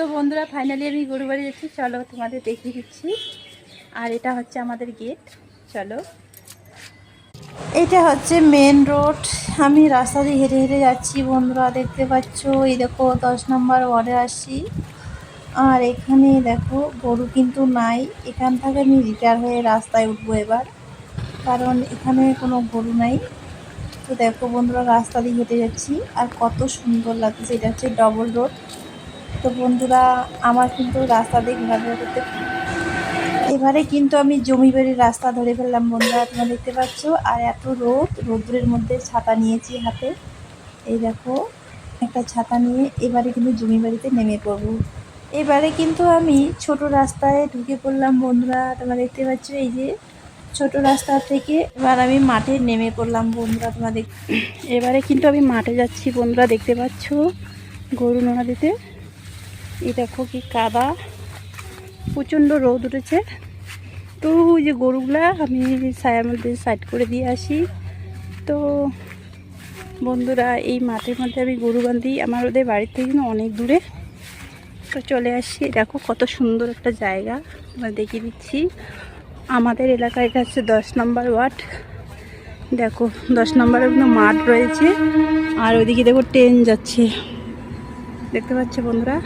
তো বন্ধুরা ফাইনালি আমি গরু বাড়ি যাচ্ছি, চলো তোমাদের দেখিয়ে দিচ্ছি। আর এটা হচ্ছে আমাদের গেট। চলো, এটা হচ্ছে মেন রোড। আমি রাস্তা দিয়ে হেঁটে হেঁটে যাচ্ছি বন্ধুরা, দেখতে পাচ্ছ। এই দেখো 10 নম্বর ওয়ার্ডে আসি। আর এখানে দেখো গরু কিন্তু নাই। এখান থেকে আমি রিটায়ার হয়ে রাস্তায় উঠবো এবার, কারণ এখানে কোনো গরু নাই। তো দেখো বন্ধুরা, রাস্তা দিয়ে হেঁটে যাচ্ছি আর কত সুন্দর লাগছে। এটা হচ্ছে ডবল রোড। তো বন্ধুরা, আমার কিন্তু রাস্তা দিয়ে ঘোরাফেরা করতে এবারে কিন্তু আমি জমি বাড়ির রাস্তা ধরে ফেললাম বন্ধুরা, তোমরা দেখতে পাচ্ছ। আর এত রোদ্রের মধ্যে ছাতা নিয়েছি হাতে। এই দেখো, একটা ছাতা নিয়ে এবারে কিন্তু জমি বাড়িতে নেমে পড়বো। এবারে কিন্তু আমি ছোট রাস্তায় ঢুকে পড়লাম বন্ধুরা, তোমরা দেখতে পাচ্ছ। এই যে ছোট রাস্তা থেকে এবার আমি মাঠে নেমে পড়লাম বন্ধুরা, তোমাদের। এবারে কিন্তু আমি মাঠে যাচ্ছি বন্ধুরা, দেখতে পাচ্ছ গরু নোনা দিতে। এই দেখো কি কাদা, প্রচণ্ড রোদ উঠেছে। তো ওই যে গরুগুলা আমি ছায়ার মধ্যে সাইড করে দিয়ে আসি। তো বন্ধুরা, এই মাঠের মধ্যে আমি গরু বাঁধি। আমার ওদের বাড়ির থেকে কিন্তু অনেক দূরে। তো চলে আসি, দেখো কত সুন্দর একটা জায়গা, আমরা দেখিয়ে দিচ্ছি। আমাদের এলাকায় এটা হচ্ছে 10 নম্বর ওয়ার্ড। দেখো 10 নম্বরের কিন্তু মাঠ রয়েছে। আর ওইদিকে দেখো ট্রেন যাচ্ছে, দেখতে পাচ্ছ বন্ধুরা।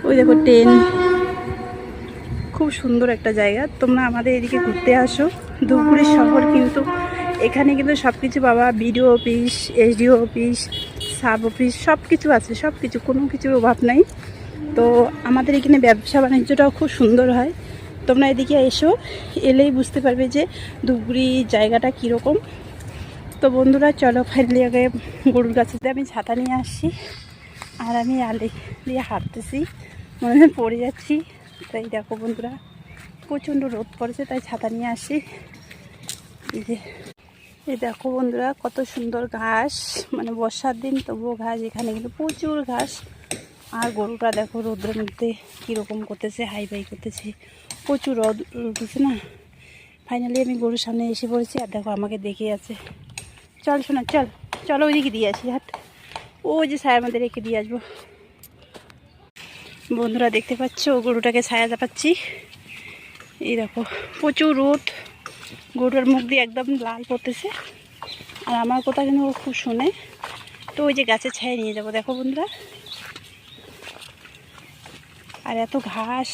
ওই দেখো ট্রেন। খুব সুন্দর একটা জায়গা, তোমরা আমাদের এদিকে ঘুরতে আসো। ধূপগুড়ি শহর কিন্তু, এখানে কিন্তু সব কিছু পাবা। BDO office, SDO office, sub office, সব কিছু আছে। সব কিছু, কোনো কিছুর অভাব নাই। তো আমাদের এখানে ব্যবসা বাণিজ্যটাও খুব সুন্দর হয়। তোমরা এদিকে এসো, এলেই বুঝতে পারবে যে ধূপগুড়ি জায়গাটা কীরকম। তো বন্ধুরা চলো, ফাইনালি আগে গরুর গাছেতে আমি ছাতা নিয়ে আসছি। আর আমি আলে দিয়ে হাঁটতেছি, মনে হয় পড়ে যাচ্ছি। তাই দেখো বন্ধুরা, প্রচণ্ড রোদ পড়েছে, তাই ছাতা নিয়ে আসি। এই দেখো বন্ধুরা, কত সুন্দর ঘাস, মানে বর্ষার দিন তবুও ঘাস। এখানে কিন্তু প্রচুর ঘাস। আর গরুটা দেখো রোদের মধ্যে কীরকম করতেছে, হাই ফাই করতেছে। প্রচুর রোদ উঠেছে না। ফাইনালি আমি গরুর সামনে এসে পড়েছি। আর দেখো আমাকে দেখে আছে। চল শোনা, চল চলো ওইদিকে দিয়ে আসি হাট। ওই যে ছায়ার মধ্যে রেখে দিয়ে আসবো। বন্ধুরা দেখতে পাচ্ছ, গরুটাকে ছায়া চাপাচ্ছি। এই দেখো প্রচুর রোদ, গরুটার মুখ দিয়ে একদম লাল পড়তেছে। আর আমার কথা কিন্তু ও খুব শোনে। তো ওই যে গাছের ছায়া নিয়ে যাব, দেখো বন্ধুরা। আর এত ঘাস,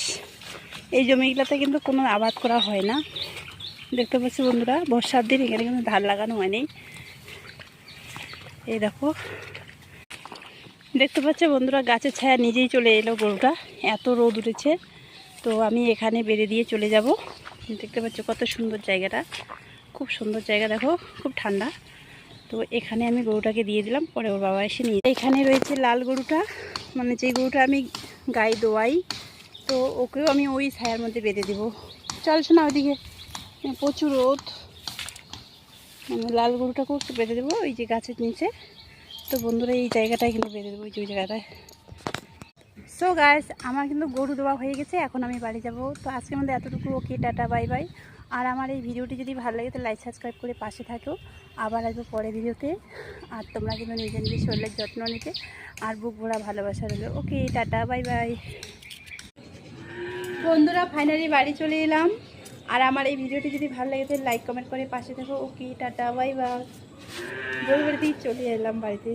এই জমিগুলোতে কিন্তু কোনো আবাদ করা হয় না, দেখতে পাচ্ছি বন্ধুরা। বর্ষার দিন এখানে কিন্তু ধান লাগানো হয়নি। এই দেখো, দেখতে পাচ্ছ বন্ধুরা, গাছের ছায়া নিজেই চলে এলো গরুটা, এত রোদ উঠেছে। তো আমি এখানে বেঁধে দিয়ে চলে যাব। দেখতে পাচ্ছ কত সুন্দর জায়গাটা, খুব সুন্দর জায়গা। দেখো খুব ঠান্ডা। তো এখানে আমি গরুটাকে দিয়ে দিলাম, পরে ওর বাবা এসে নিয়ে। এখানে রয়েছে লাল গরুটা, মানে যে গরুটা আমি গায়ে দোয়াই। তো ওকেও আমি ওই ছায়ার মধ্যে বেঁধে দেবো। চল শোনা ওইদিকে, প্রচুর রোদ। মানে লাল গরুটাকেও একটু বেঁধে দেবো ওই যে গাছের নিচে। তো বন্ধুরা, এই জায়গাটায় কিন্তু বেঁধে দেবো, ওই জায়গাটায়। সো গাইস, আমার কিন্তু গরু দেওয়া হয়ে গেছে, এখন আমি বাড়ি যাব। তো আজকের মধ্যে এতটুকু। ওকে, টাটা, বাই বাই। আর আমার এই ভিডিওটি যদি ভালো লাগে তো লাইক সাবস্ক্রাইব করে পাশে থাকো। আবার আসবো পরের ভিডিওতে। আর তোমরা কিন্তু নিজের নিজের শরীরের যত্ন নিতে। আর বুক ভরা ভালোবাসা রইল। ওকে, টাটা, বাই বাই। বন্ধুরা ফাইনালি বাড়ি চলে এলাম। আর আমার এই ভিডিওটি যদি ভালো লাগে তো লাইক কমেন্ট করে পাশে থাকো। ওকে, টাটা, বাই বাই। গরু বাড়িতেই চলে এলাম বাড়িতে।